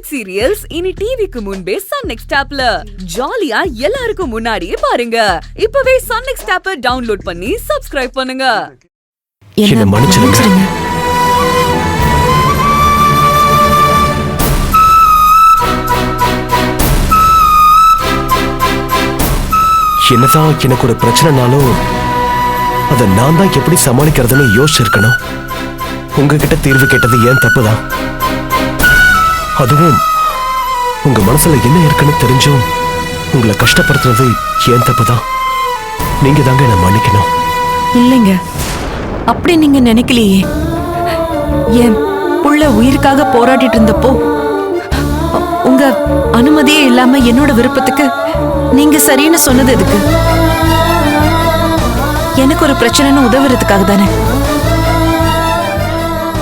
Web serials இனி டிவிக்கு முன்பே சன் நெக்ஸ்ட் ஆப்ல ஜாலியா எல்லாருக்கும் முன்னாடியே பாருங்க. இப்பவே சன் நெக்ஸ்ட் ஆப்பை டவுன்லோட் பண்ணி சப்ஸ்கிரைப் பண்ணுங்க. என்ன மன்னிச்சிடுங்க. என்னதான் எனக்கு ஒரு பிரச்சனைனாலும் அதை நான் தான் எப்படி சமாளிக்கிறதுன்னு யோசிச்சிருக்கணும். உங்ககிட்ட தீர்வு கேட்டது ஏன் தப்புதான். அதுவும் உங்க மனசுல என்ன இருக்குன்னு தெரிஞ்சும் உங்களை கஷ்டப்படுத்துறது ஏன் தப்புதான். நீங்க தாங்க என்ன மன்னிக்கணும். இல்லைங்க, அப்படி நீங்க நினைக்கலையே. என் புள்ள உயிருக்காக போராடிட்டு இருந்தப்போ உங்க அனுமதியே இல்லாம என்னோட விருப்பத்துக்கு நீங்க சரின்னு சொன்னது எதுக்கு? எனக்கு ஒரு பிரச்சனைன்னு உதவுறதுக்காக தானே.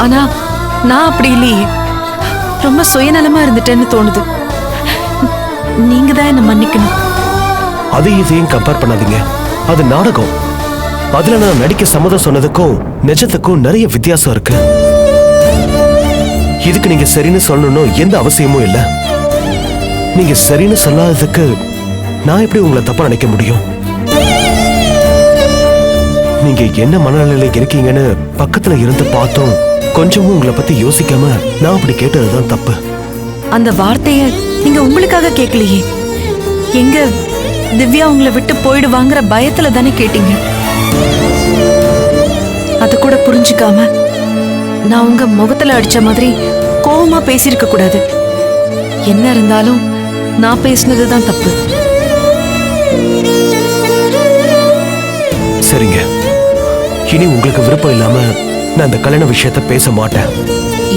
ஆனா நான் அப்படி இல்லையே, ரொம்ப சுயநலமா இருந்துட்டேன்னு தோணுது. நீங்க தான் என்ன மன்னிக்கணும். அது இதையும் கம்பேர் பண்ணாதீங்க. அது நாடகம். அதுல நான் நடிக்க சம்மதம் சொன்னதுக்கும் நிஜத்துக்கும் நிறைய வித்தியாசம் இருக்கு. இதுக்கு நீங்க சரின்னு சொல்லணும் எந்த அவசியமும் இல்ல. நீங்க சரின்னு சொல்லாததுக்கு நான் எப்படி உங்களை தப்பா நினைக்க முடியும்? நீங்க என்ன மனநிலையில இருக்கீங்கன்னு பக்கத்துல இருந்து பார்த்தோம் கொஞ்சமும் உங்களை பத்தி யோசிக்காம நான் அப்படி கேட்டதுதான் தப்பு. அந்த வார்த்தைய நீங்க உங்களுக்காக கேட்கலையே, எங்க திவ்யா உங்களை விட்டு போயிடுவாங்கிற பயத்துல தானே கேட்டீங்க. அது கூட புரிஞ்சுக்காம நான் உங்க முகத்துல அடிச்ச மாதிரி கோவமா பேசியிருக்க கூடாது. என்ன இருந்தாலும் நான் பேசினதுதான் தப்பு. சரிங்க, இனி உங்களுக்கு விருப்பம் இல்லாம நான் இந்த கல்யாண விஷயத்த பேச மாட்டேன்.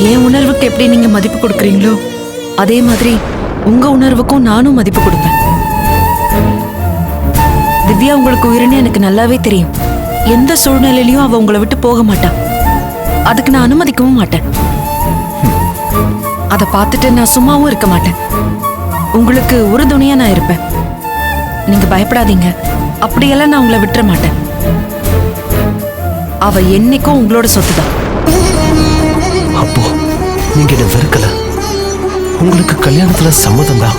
என் உணர்வுக்கு எப்படி நீங்க மதிப்பு கொடுக்கறீங்களோ அதே மாதிரி உங்க உணர்வுக்கும் நானும் மதிப்பு கொடுப்பேன். திவ்யா உங்களுக்கு உயிர்னு எனக்கு நல்லாவே தெரியும். எந்த சூழ்நிலையிலயும் அவ உங்களை விட்டு போக மாட்டா. அதுக்கு நான் அனுமதிக்கவும் மாட்டேன். அதை பார்த்துட்டு நான் சும்மாவும் இருக்க மாட்டேன். உங்களுக்கு உறுதுணையா நான் இருப்பேன். நீங்க பயப்படாதீங்க. அப்படியெல்லாம் நான் உங்களை விட்டுற மாட்டேன். அவ என்னைக்கும் உங்களோட சொத்துதான். அப்போ நீங்க என்ன வெறுக்கல. உங்களுக்கு கல்யாணத்துல சம்மதம் தான்.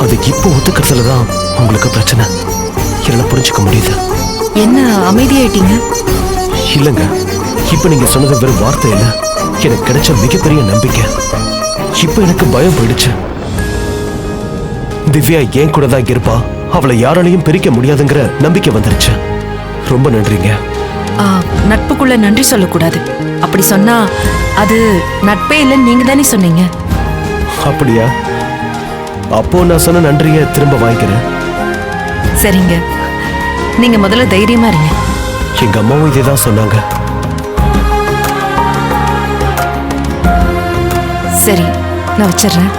அது இப்போ ஒத்துக்கிறதுலதான் உங்களுக்கு பிரச்சனை. என்ன புரிஞ்சுக்க முடியுது. என்ன அமைதியாயிட்டீங்க? இல்லங்க, இப்ப நீங்க சொன்னது வெறும் வார்த்தை இல்ல, எனக்கு கிடைச்ச மிகப்பெரிய நம்பிக்கை. இப்ப எனக்கு பயம் போயிடுச்சு. திவ்யா ஏன் கூட தான் இருப்பா, அவளை யாராலையும் பிரிக்க முடியாதுங்கிற நம்பிக்கை வந்துருச்சு. ரொம்ப நன்றிங்க. நட்புக்குள்ள நன்றி சொல்லக்கூடாது. அப்படி சொன்னா அது நட்பே இல்லைன்னு நீங்க தானே சொன்னீங்க. அப்படியா? அப்போ நான் சொன்ன நன்றியை திரும்ப வாங்கிக்கிறேன். சரிங்க, நீங்க முதல்ல தைரியமா இருங்க. எங்க அம்மாவும் இதேதான் சொன்னாங்க. சரி, நான் வச்சிடுறேன்.